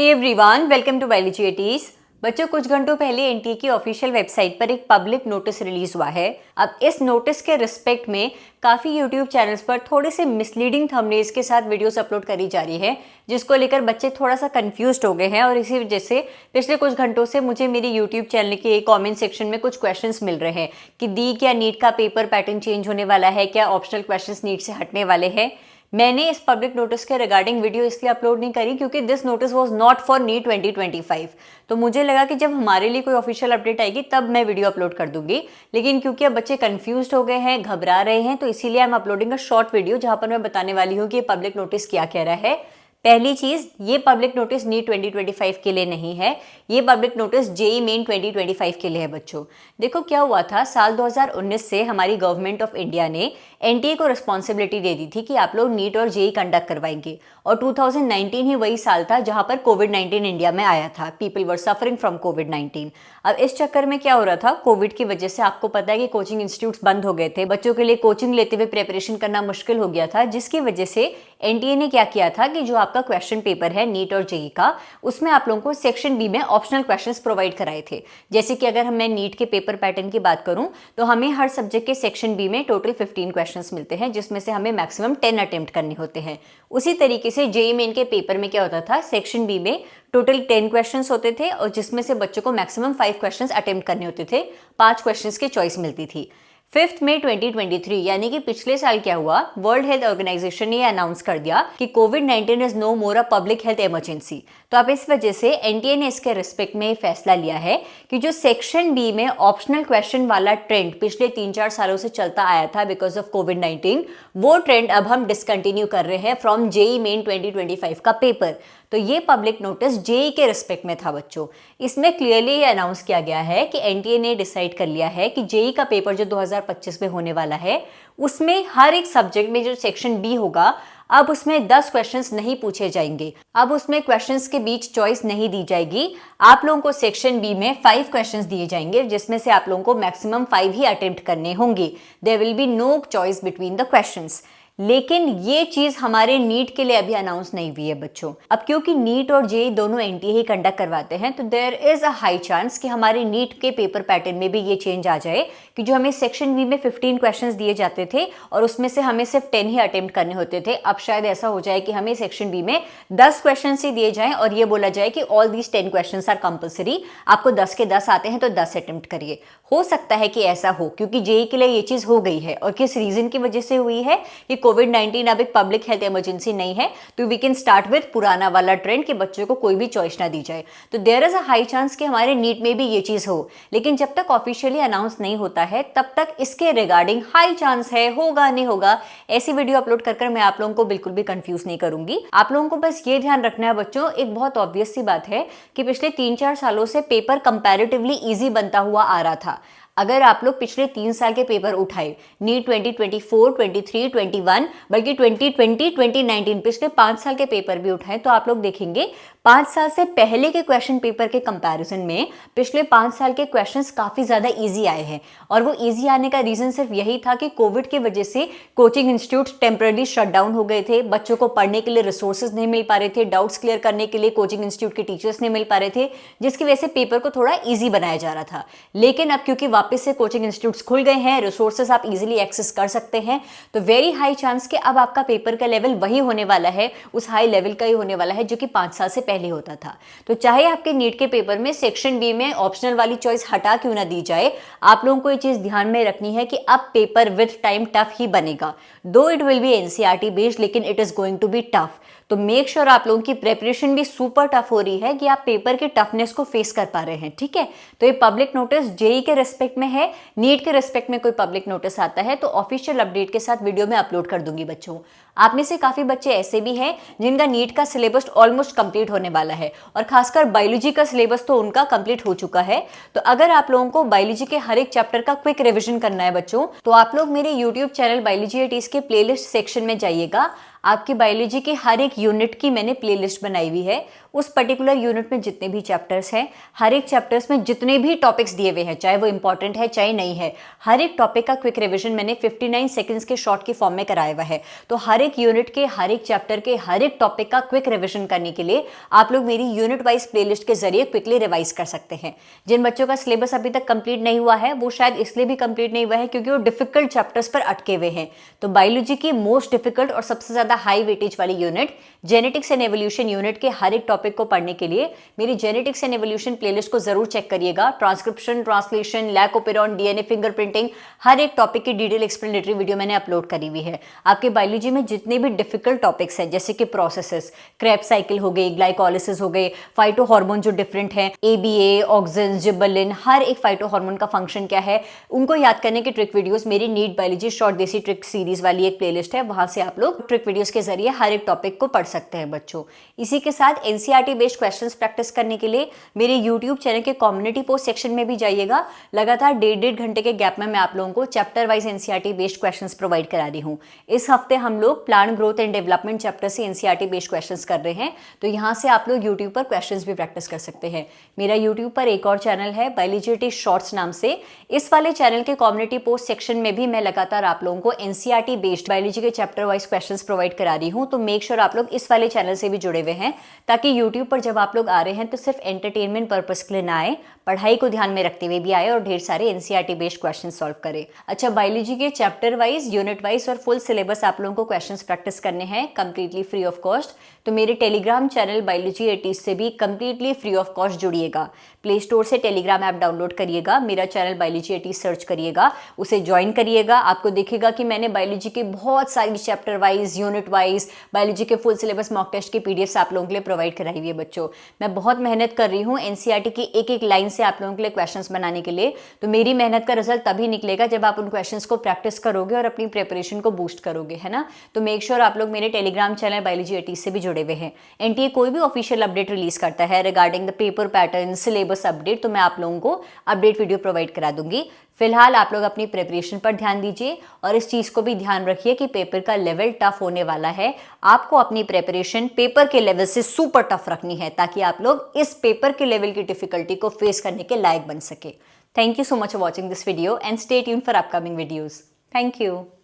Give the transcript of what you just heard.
Hey everyone, welcome to Biology Eighties. बच्चों, कुछ घंटों पहले एनटीए की ऑफिशियल वेबसाइट पर एक पब्लिक नोटिस रिलीज हुआ है। अब इस नोटिस के रिस्पेक्ट में काफ़ी यूट्यूब चैनल्स पर थोड़े से मिसलीडिंग थंबनेल्स के साथ वीडियोस अपलोड करी जा रही है, जिसको लेकर बच्चे थोड़ा सा कंफ्यूज्ड हो गए हैं। और इसी वजह से पिछले कुछ घंटों से मुझे मेरे यूट्यूब चैनल के कमेंट सेक्शन में कुछ क्वेश्चंस मिल रहे हैं कि दी क्या नीट का पेपर पैटर्न चेंज होने वाला है, क्या ऑप्शनल क्वेश्चंस नीट से हटने वाले हैं। मैंने इस पब्लिक नोटिस के रिगार्डिंग वीडियो इसलिए अपलोड नहीं करी क्योंकि this notice was not for NEET 2025। तो मुझे लगा कि जब हमारे लिए कोई ऑफिशियल अपडेट आएगी तब मैं वीडियो अपलोड कर दूंगी। लेकिन क्योंकि अब बच्चे कंफ्यूज्ड हो गए हैं, घबरा रहे हैं, तो इसीलिए I am uploading a short video जहां पर मैं बताने वाली हूँ कि ये पब्लिक नोटिस क्या कह रहा है। पहली चीज, ये पब्लिक नोटिस नीट 2025 के लिए नहीं है, ये पब्लिक नोटिस जेईई मेन 2025 के लिए है। बच्चों देखो क्या हुआ था, साल 2019 से हमारी गवर्नमेंट ऑफ इंडिया ने एनटीए को रिस्पॉन्सिबिलिटी दे दी थी कि आप लोग नीट और जेईई कंडक्ट करवाएंगे। और 2019 ही वही साल था जहां पर कोविड-19 इंडिया में आया था। पीपल वर सफरिंग फ्रॉम कोविड-19। अब इस चक्कर में क्या हो रहा था, कोविड की वजह से आपको पता है कि कोचिंग इंस्टीट्यूट्स बंद हो गए थे, बच्चों के लिए कोचिंग लेते हुए प्रिपरेशन करना मुश्किल हो गया था, जिसकी वजह से एनटीए ने क्या किया था कि जो आपका क्वेश्चन पेपर है नीट और जेईई का, उसमें आप लोगों को सेक्शन बी में ऑप्शनल क्वेश्चंस प्रोवाइड कराए थे। जैसे कि अगर मैं नीट के पेपर पैटर्न की बात करूं तो हमें हर सब्जेक्ट के सेक्शन बी में टोटल 15 क्वेश्चंस मिलते हैं, जिसमें से हमें मैक्सिमम 10 अटेम्प्ट करने होते हैं। उसी तरीके से जेईई मेन के पेपर में क्या होता था, सेक्शन बी में टोटल 10 क्वेश्चंस होते थे और जिसमें से बच्चों को मैक्सिमम 5 क्वेश्चंस अटेम्प्ट करने होते थे, 5 क्वेश्चंस की चॉइस मिलती थी। 5 मई 2023 यानी कि पिछले साल क्या हुआ, वर्ल्ड हेल्थ ऑर्गेनाइजेशन ने अनाउंस कर दिया कि कोविड-19 is no more a public health emergency. तो अब इस वजह से एनटीए ने इसके रिस्पेक्ट में फैसला लिया है कि जो सेक्शन बी में ऑप्शनल क्वेश्चन वाला ट्रेंड पिछले 3-4 सालों से चलता आया था बिकॉज ऑफ कोविड-19, वो ट्रेंड अब हम डिसकंटिन्यू कर रहे हैं फ्रॉम जेईई मेन 2025 का पेपर। तो ये पब्लिक नोटिस जेईई के रिस्पेक्ट में था। बच्चों इसमें क्लियरली ये अनाउंस किया गया है कि एनटीए ने डिसाइड कर लिया है कि जेईई का पेपर जो 2025 में होने वाला है, उसमें हर एक सब्जेक्ट में जो सेक्शन बी होगा, अब उसमें 10 क्वेश्चंस नहीं पूछे जाएंगे। अब उसमें क्वेश्चंस के बीच चॉइस नहीं दी जाएगी। आप लोगों को सेक्शन बी में 5 क्वेश्चंस दिए जाएंगे, जिसमें से आप लोगों को मैक्सिमम 5 ही अटेम्प्ट करने होंगे। There will be no choice between the questions. लेकिन ये चीज हमारे नीट के लिए अभी अनाउंस नहीं हुई है बच्चों। अब क्योंकि नीट और जेईई दोनों एनटीए ही कंडक्ट करवाते हैं, तो there is a high chance कि हमारे नीट के पेपर पैटर्न में भी ये चेंज आ जाए कि जो हमें सेक्शन बी में 15 क्वेश्चंस दिए जाते थे और उसमें से हमें सिर्फ 10 ही अटेम्प्ट करने होते थे, अब शायद ऐसा हो जाए कि हमें सेक्शन बी में 10 क्वेश्चन ही दिए जाएं और ये बोला जाए कि all these 10 questions are compulsory, आपको 10 के 10 आते हैं तो 10 अटेम्प्ट करिए। हो सकता है कि ऐसा हो, क्योंकि जेईई के लिए ये चीज हो गई है। और किस रीजन की वजह से हुई है कि कोविड-19 अब एक पब्लिक हेल्थ इमरजेंसी नहीं है, तो वी कैन स्टार्ट विद पुराना वाला ट्रेंड कि बच्चों को कोई भी चॉइस ना दी जाए। तो there is a high chance कि हमारे नीट में भी ये चीज हो। लेकिन जब तक ऑफिशियली अनाउंस नहीं होता है तब तक इसके रिगार्डिंग हाई चांस है, होगा नहीं होगा। ऐसी वीडियो अपलोड कर मैं आप लोगों को बिल्कुल भी कंफ्यूज नहीं करूंगी। आप लोगों को बस ये ध्यान रखना है बच्चों, एक बहुत ऑब्वियस सी बात है कि पिछले 3-4 सालों से पेपर कंपैरेटिवली इजी बनता हुआ आ रहा था। अगर आप लोग पिछले 3 साल के पेपर उठाए, नीट 2024, 23, 21, बल्कि 2020, 2019 पिछले 5 साल के पेपर भी उठाए, तो आप लोग देखेंगे 5 साल से पहले के क्वेश्चन पेपर के कंपैरिजन में पिछले 5 साल के क्वेश्चंस काफी ज्यादा इजी आए हैं। और वो इजी आने का रीजन सिर्फ यही था कि कोविड की वजह से coaching institute temporary shut down हो गए थे, बच्चों को पढ़ने के लिए रिसोर्सेज नहीं मिल पा रहे थे, डाउट्स क्लियर करने के लिए कोचिंग इंस्टीट्यूट के टीचर्स नहीं मिल पा रहे थे, जिसकी वजह से पेपर को थोड़ा ईजी बनाया जा रहा था। लेकिन अब क्योंकि वापस से कोचिंग इंस्टीट्यूट्स खुल गए हैं, रिसोर्सेज आप इजीली एक्सेस कर सकते हैं, तो वेरी हाई चांस कि अब आपका पेपर का लेवल वही होने वाला है, उस हाई लेवल का ही होने वाला है जो कि 5 साल से पहले होता था। तो चाहे आपके नीट के पेपर में सेक्शन बी में ऑप्शनल वाली चॉइस हटा क्यों ना दी जाए, आप लोगों को ये चीज ध्यान में रखनी है कि अब पेपर विद टाइम टफ ही बनेगा। Though it will be NCERT based, लेकिन it is going to be tough. तो मेक श्योर आप लोगों की प्रेपरेशन भी सुपर टफ हो रही है कि आप पेपर के टफनेस को फेस कर पा रहे हैं। ठीक है, तो ये पब्लिक नोटिस जेईई के रिस्पेक्ट में है। नीट के रिस्पेक्ट में कोई पब्लिक नोटिस आता है तो ऑफिशियल अपडेट के साथ वीडियो में अपलोड कर दूंगी। बच्चों आप में से काफी बच्चे ऐसे भी हैं जिनका नीट का सिलेबस ऑलमोस्ट कंप्लीट होने वाला है, और खासकर बायोलॉजी का सिलेबस तो उनका कंप्लीट हो चुका है। तो अगर आप लोगों को बायोलॉजी के हर एक चैप्टर का क्विक रिविजन करना है बच्चों, तो आप लोग मेरे यूट्यूब चैनल बायोलॉजी एटीज के प्लेलिस्ट सेक्शन में जाइएगा। आपकी बायोलॉजी के हर एक यूनिट की मैंने प्लेलिस्ट बनाई हुई है। उस पर्टिकुलर यूनिट में जितने भी चैप्टर्स हैं, हर एक चैप्टर्स में जितने भी टॉपिक्स दिए हुए हैं, चाहे वो इंपॉर्टेंट है चाहे नहीं है, हर एक टॉपिक का क्विक रिविजन मैंने 59 सेकंड्स के शॉर्ट की फॉर्म में कराया हुआ है। तो हर एक यूनिट के, हर एक चैप्टर के, हर एक टॉपिक का क्विक रिविजन करने के लिए आप लोग मेरी यूनिट वाइज प्लेलिस्ट के जरिए क्विकली रिवाइज कर सकते हैं। जिन बच्चों का सिलेबस अभी तक कंप्लीट नहीं हुआ है, वो शायद इसलिए भी कंप्लीट नहीं हुआ है क्योंकि वो डिफिकल्ट चैप्टर्स पर अटके हुए हैं। तो बायोलॉजी की मोस्ट डिफिकल्ट और सबसे ज्यादा हाई वेटेज वाली unit genetics and evolution unit के हर एक टॉपिक को पढ़ने के लिए मेरी जेनेटिक्स एंड एवोल्यूशन प्लेलिस्ट को जरूर चेक करिएगा। Transcription, translation, lac operon, DNA fingerprinting, हर एक टॉपिक की डिटेल एक्सप्लेनेटरी वीडियो मैंने अपलोड करी हुई है। आपके बायोलॉजी में जितने भी डिफिकल्ट टॉपिक्स हैं, जैसे कि प्रोसेसेस, क्रेब्स साइकिल हो गई, ग्लाइकोलिसिस हो गई, फाइटो हार्मोन जो डिफरेंट है, एबीए, ऑक्सिन, जिबलिन, हर एक फाइटो हार्मोन का फंक्शन क्या है, उनको याद करने के ट्रिक वीडियोस मेरी नीट बायोलॉजी शॉर्ट देसी ट्रिक सीरीज वाली एक प्लेलिस्ट है। वहां से आप लोग ट्रिक वीडियोस के जरिए हर एक टॉपिक को पढ़ सकते हैं बच्चों। इसी के साथ एनसीईआरटी बेस्ड क्वेश्चंस प्रैक्टिस करने के लिए मेरे यूट्यूब चैनल के कम्युनिटी पोस्ट सेक्शन में भी जाइएगा। लगातार 1.5 घंटे के गैप में मैं आप लोगों को chapter wise NCERT based questions provide करा रही हूँ। इस हफ्ते हम लोग plant growth and development chapter से एनसीईआरटी बेस्ड क्वेश्चंस कर रहे हैं, तो यहाँ से आप लोग यूट्यूब पर क्वेश्चंस भी प्रैक्टिस कर सकते हैं। मेरा यूट्यूब पर एक और चैनल है बायोलॉजी शॉर्ट्स नाम से। इस वाले चैनल के कम्युनिटी पोस्ट सेक्शन में भी मैं लगातार आप लोगों को एनसीईआरटी बेस्ड बायोलॉजी के चैप्टर वाइज क्वेश्चंस प्रोवाइड करा रही हूँ। तो मेक श्योर आप लोग इस वाले चैनल से भी जुड़े हुए हैं, ताकि यूट्यूब पर जब आप लोग आ रहे हैं तो सिर्फ एंटरटेनमेंट पर्पस के लिए ना आए, पढ़ाई को ध्यान में रखते हुए भी आए और ढेर सारे एनसीईआरटी बेस्ड क्वेश्चन सॉल्व करें। अच्छा, बायोलॉजी के चैप्टर वाइज, यूनिट वाइज और फुल सिलेबस आप लोगों को क्वेश्चंस प्रैक्टिस करने हैं कंप्लीटली फ्री ऑफ कॉस्ट, तो मेरे टेलीग्राम चैनल बायोलॉजी 80 से भी कंप्लीटली फ्री ऑफ कॉस्ट जुड़िएगा। प्ले स्टोर से टेलीग्राम ऐप डाउनलोड करिएगा, मेरा चैनल बायोलॉजी 80 सर्च करिएगा, उसे ज्वाइन करिएगा। आपको दिखेगा कि मैंने बायोलॉजी के बहुत सारी chapter wise, unit wise, biology के फुल सिलेबस मॉक टेस्ट की पीडीएफ आप लोगों के लिए प्रोवाइड कराई हुई है बच्चों। मैं बहुत मेहनत कर रही हूँ एनसीईआरटी की एक एक लाइन से आप लोगों के लिए क्वेश्चंस बनाने के लिए। तो मेरी मेहनत का रिजल्ट तभी निकलेगा जब आप उन क्वेश्चंस को प्रैक्टिस करोगे और अपनी प्रिपरेशन को बूस्ट करोगे, है ना। तो मेक श्योर आप लोग मेरे टेलीग्राम चैनल बायोलॉजी 80 से भी जुड़े हुए हैं। एनटीए कोई भी ऑफिशियल अपडेट रिलीज करता है regarding the paper pattern, syllabus update, तो मैं आप लोगों को अपडेट वीडियो प्रोवाइड करा दूंगी। फिलहाल आप लोग अपनी प्रिपरेशन पर ध्यान दीजिए और इस चीज़ को भी ध्यान रखिए कि पेपर का लेवल टफ होने वाला है। आपको अपनी प्रिपरेशन पेपर के लेवल से सुपर टफ रखनी है, ताकि आप लोग इस पेपर के लेवल की डिफिकल्टी को फेस करने के लायक बन सके। Thank you so much for watching this video and stay tuned for upcoming videos. Thank you.